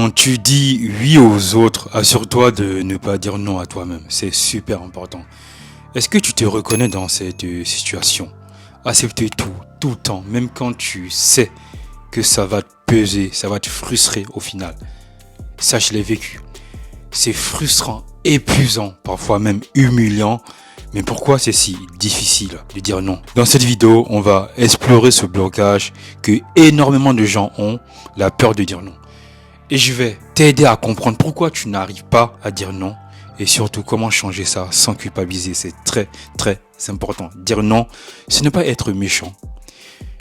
Quand tu dis oui aux autres, assure-toi de ne pas dire non à toi-même. C'est super important. Est-ce que tu te reconnais dans cette situation? Accepter tout le temps, même quand tu sais que ça va te peser, ça va te frustrer au final. Ça, je l'ai vécu. C'est frustrant, épuisant, parfois même humiliant. Mais pourquoi c'est si difficile de dire non? Dans cette vidéo, on va explorer ce blocage que énormément de gens ont, la peur de dire non. Et je vais t'aider à comprendre pourquoi tu n'arrives pas à dire non et surtout comment changer ça sans culpabiliser. C'est très important. Dire non, ce n'est pas être méchant.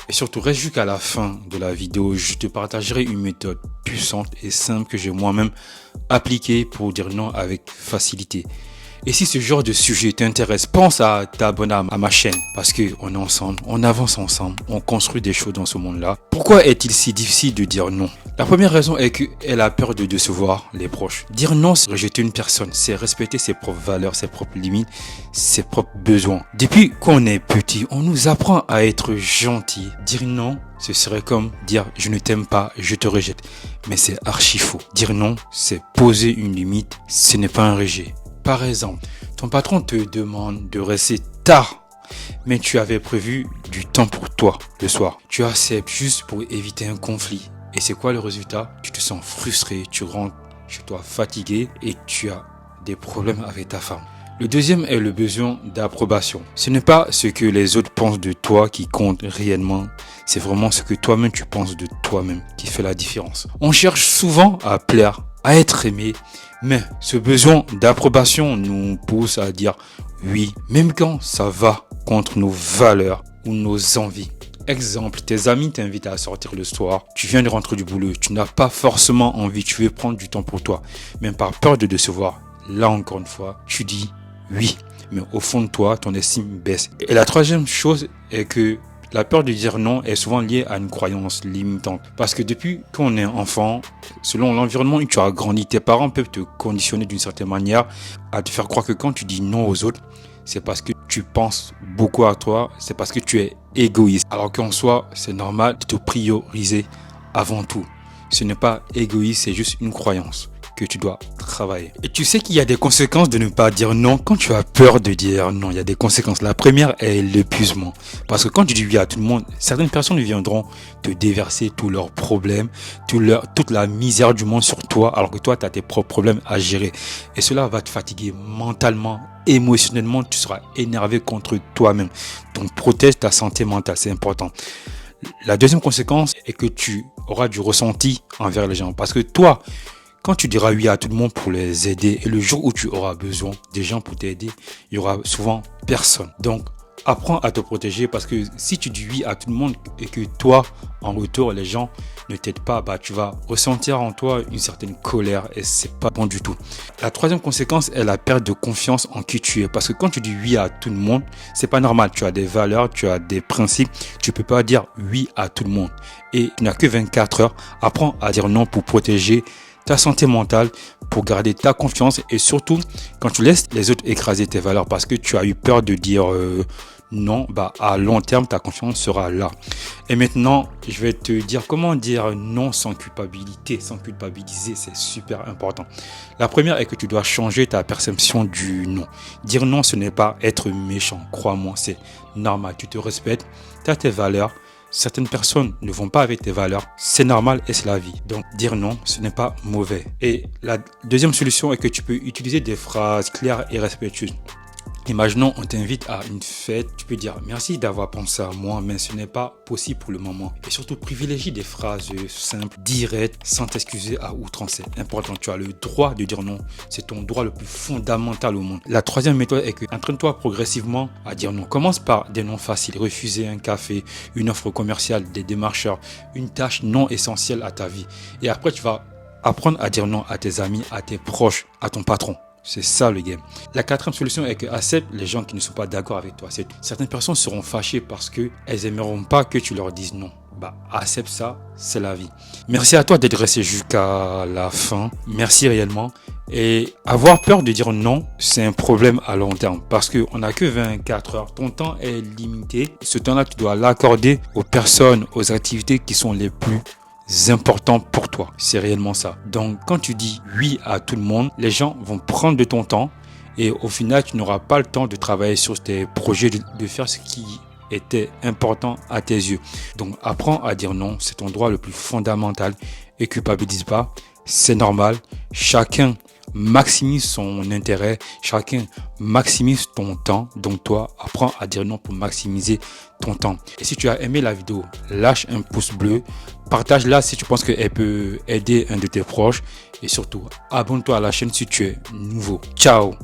Et surtout, reste jusqu'à la fin de la vidéo. Je te partagerai une méthode puissante et simple que j'ai moi-même appliquée pour dire non avec facilité. Et si ce genre de sujet t'intéresse, pense à t'abonner à ma chaîne parce qu'on est ensemble, on avance ensemble, on construit des choses dans ce monde-là. Pourquoi est-il si difficile de dire non? La première raison est qu'elle a peur de décevoir les proches. Dire non, c'est rejeter une personne, c'est respecter ses propres valeurs, ses propres limites, ses propres besoins. Depuis qu'on est petit, on nous apprend à être gentil. Dire non, ce serait comme dire je ne t'aime pas, je te rejette. Mais c'est archi faux. Dire non, c'est poser une limite, ce n'est pas un rejet. Par exemple, ton patron te demande de rester tard, mais tu avais prévu du temps pour toi le soir. Tu acceptes juste pour éviter un conflit. Et c'est quoi le résultat? Tu te sens frustré, tu rentres chez toi fatigué et tu as des problèmes avec ta femme. Le deuxième est le besoin d'approbation. Ce n'est pas ce que les autres pensent de toi qui compte réellement. C'est vraiment ce que toi-même tu penses de toi-même qui fait la différence. On cherche souvent à plaire, à être aimé, mais ce besoin d'approbation nous pousse à dire oui, même quand ça va contre nos valeurs ou nos envies. Exemple, tes amis t'invitent à sortir le soir, tu viens de rentrer du boulot, tu n'as pas forcément envie, tu veux prendre du temps pour toi, mais par peur de décevoir, là encore une fois, tu dis oui, mais au fond de toi, ton estime baisse. Et la troisième chose est que la peur de dire non est souvent liée à une croyance limitante. Parce que depuis qu'on est enfant, selon l'environnement où tu as grandi, tes parents peuvent te conditionner d'une certaine manière à te faire croire que quand tu dis non aux autres, c'est parce que tu penses beaucoup à toi, c'est parce que tu es égoïste. Alors qu'en soi, c'est normal de te prioriser avant tout. Ce n'est pas égoïste, c'est juste une croyance que tu dois travailler. Et tu sais qu'il y a des conséquences de ne pas dire non quand tu as peur de dire non. Il y a des conséquences. La première est l'épuisement. Parce que quand tu dis oui à tout le monde, certaines personnes viendront te déverser tous leurs problèmes, toute la misère du monde sur toi, alors que toi, tu as tes propres problèmes à gérer. Et cela va te fatiguer mentalement, émotionnellement, tu seras énervé contre toi-même. Donc protège ta santé mentale, c'est important. La deuxième conséquence est que tu auras du ressenti envers les gens. Parce que toi, quand tu diras oui à tout le monde pour les aider et le jour où tu auras besoin des gens pour t'aider, il y aura souvent personne. Donc, apprends à te protéger parce que si tu dis oui à tout le monde et que toi, en retour, les gens ne t'aident pas, tu vas ressentir en toi une certaine colère et c'est pas bon du tout. La troisième conséquence est la perte de confiance en qui tu es parce que quand tu dis oui à tout le monde, c'est pas normal. Tu as des valeurs, tu as des principes, tu peux pas dire oui à tout le monde. Et tu n'as que 24 heures. Apprends à dire non pour protéger ta santé mentale, pour garder ta confiance et surtout quand tu laisses les autres écraser tes valeurs parce que tu as eu peur de dire non, à long terme ta confiance sera là. Et maintenant je vais te dire comment dire non sans culpabilité, sans culpabiliser, c'est super important. La première est que tu dois changer ta perception du non. Dire non, ce n'est pas être méchant, crois-moi, c'est normal, tu te respectes, tu as tes valeurs. Certaines personnes ne vont pas avec tes valeurs, c'est normal et c'est la vie. Donc dire non, ce n'est pas mauvais. Et la deuxième solution est que tu peux utiliser des phrases claires et respectueuses. Imaginons, on t'invite à une fête, tu peux dire merci d'avoir pensé à moi, mais ce n'est pas possible pour le moment. Et surtout, privilégie des phrases simples, directes, sans t'excuser à outrance. C'est important, tu as le droit de dire non. C'est ton droit le plus fondamental au monde. La troisième méthode est que entraîne-toi progressivement à dire non. Commence par des noms faciles, refuser un café, une offre commerciale, des démarcheurs, une tâche non essentielle à ta vie. Et après, tu vas apprendre à dire non à tes amis, à tes proches, à ton patron. C'est ça le game. La quatrième solution est que accepte les gens qui ne sont pas d'accord avec toi. Certaines personnes seront fâchées parce qu'elles n'aimeront pas que tu leur dises non. Accepte ça, c'est la vie. Merci à toi d'être resté jusqu'à la fin. Merci réellement. Et avoir peur de dire non, c'est un problème à long terme parce qu'on n'a que 24 heures. Ton temps est limité. Ce temps-là, tu dois l'accorder aux personnes, aux activités qui sont les plus importants pour toi. C'est réellement ça. Donc, quand tu dis oui à tout le monde, les gens vont prendre de ton temps et au final, tu n'auras pas le temps de travailler sur tes projets, de faire ce qui était important à tes yeux. Donc, apprends à dire non. C'est ton droit le plus fondamental et culpabilise pas. C'est normal. Chacun maximise son intérêt, chacun maximise ton temps. Donc toi, apprends à dire non pour maximiser ton temps. Et si tu as aimé la vidéo, lâche un pouce bleu, partage-la si tu penses qu'elle peut aider un de tes proches et surtout, abonne-toi à la chaîne si tu es nouveau. Ciao!